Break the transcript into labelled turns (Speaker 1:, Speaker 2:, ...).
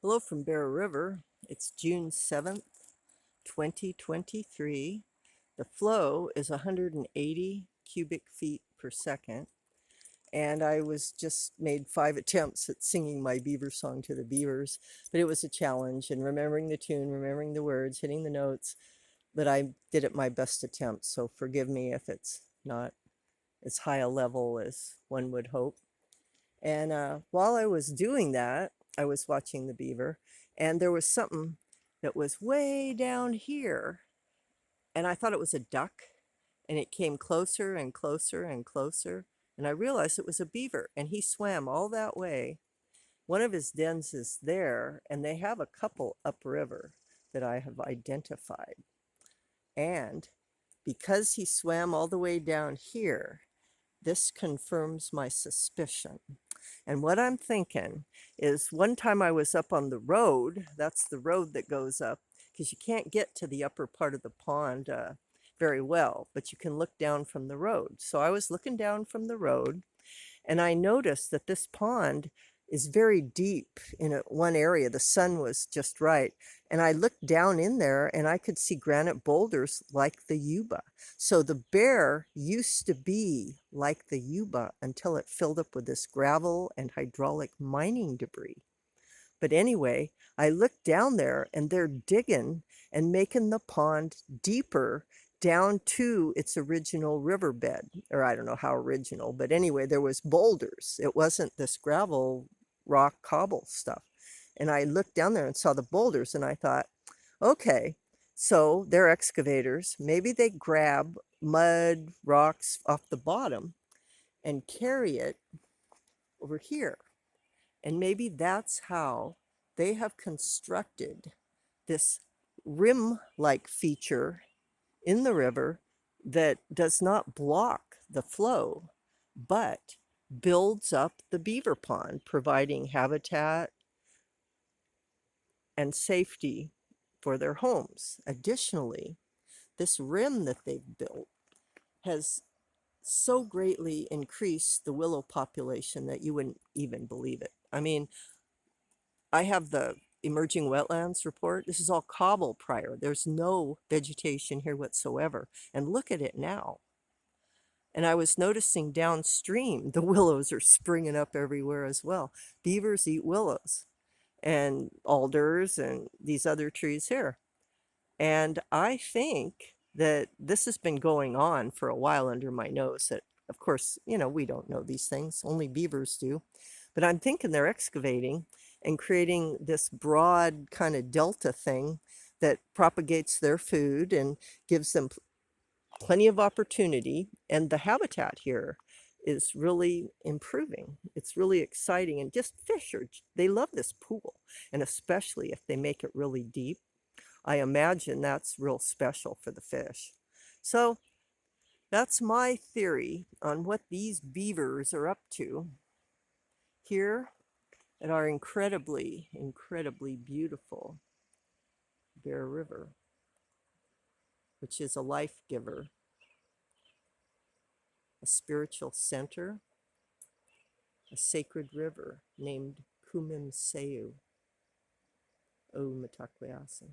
Speaker 1: Hello from Bear River. It's June 7th, 2023. The flow is 180 cubic feet per second. And I was just made 5 attempts at singing my Beaver song to the beavers, but it was a challenge, and remembering the tune, remembering the words, hitting the notes, but I did it my best attempt, so forgive me if it's not as high a level as one would hope. And while I was doing that, I was watching the beaver, and there was something that was way down here, and I thought it was a duck, and it came closer and closer and closer, and I realized it was a beaver, and he swam all that way. One of his dens is there, and they have a couple upriver that I have identified. And because he swam all the way down here, this confirms my suspicion. And what I'm thinking is, one time I was up on the road, that's the road that goes up, because you can't get to the upper part of the pond very well, but you can look down from the road. So I was looking down from the road, and I noticed that this pond is very deep in one area. The sun was just right. And I looked down in there and I could see granite boulders like the Yuba. So the bear used to be like the Yuba until it filled up with this gravel and hydraulic mining debris. But anyway, I looked down there and they're digging and making the pond deeper down to its original riverbed. Or I don't know how original, but anyway, there was boulders. It wasn't this gravel, rock, cobble stuff. And I looked down there and saw the boulders and I thought, okay, so they're excavators. Maybe they grab mud, rocks off the bottom and carry it over here. And maybe that's how they have constructed this rim-like feature in the river that does not block the flow, but builds up the beaver pond, providing habitat and safety for their homes. Additionally, this rim that they've built has so greatly increased the willow population that you wouldn't even believe it. I mean, I have the emerging wetlands report. This is all cobble prior. There's no vegetation here whatsoever. And look at it now. And I was noticing downstream, the willows are springing up everywhere as well. Beavers eat willows and alders and these other trees here. And I think that this has been going on for a while under my nose. That, of course, we don't know these things, only beavers do. But I'm thinking they're excavating and creating this broad kind of delta thing that propagates their food and gives them plenty of opportunity. And the habitat here is really improving. It's really exciting. And just fish they love this pool. And especially if they make it really deep, I imagine that's real special for the fish. So that's my theory on what these beavers are up to here at our incredibly, incredibly beautiful Bear River, which is a life giver, a spiritual center, a sacred river named Kumim Seu. O Matakweasin.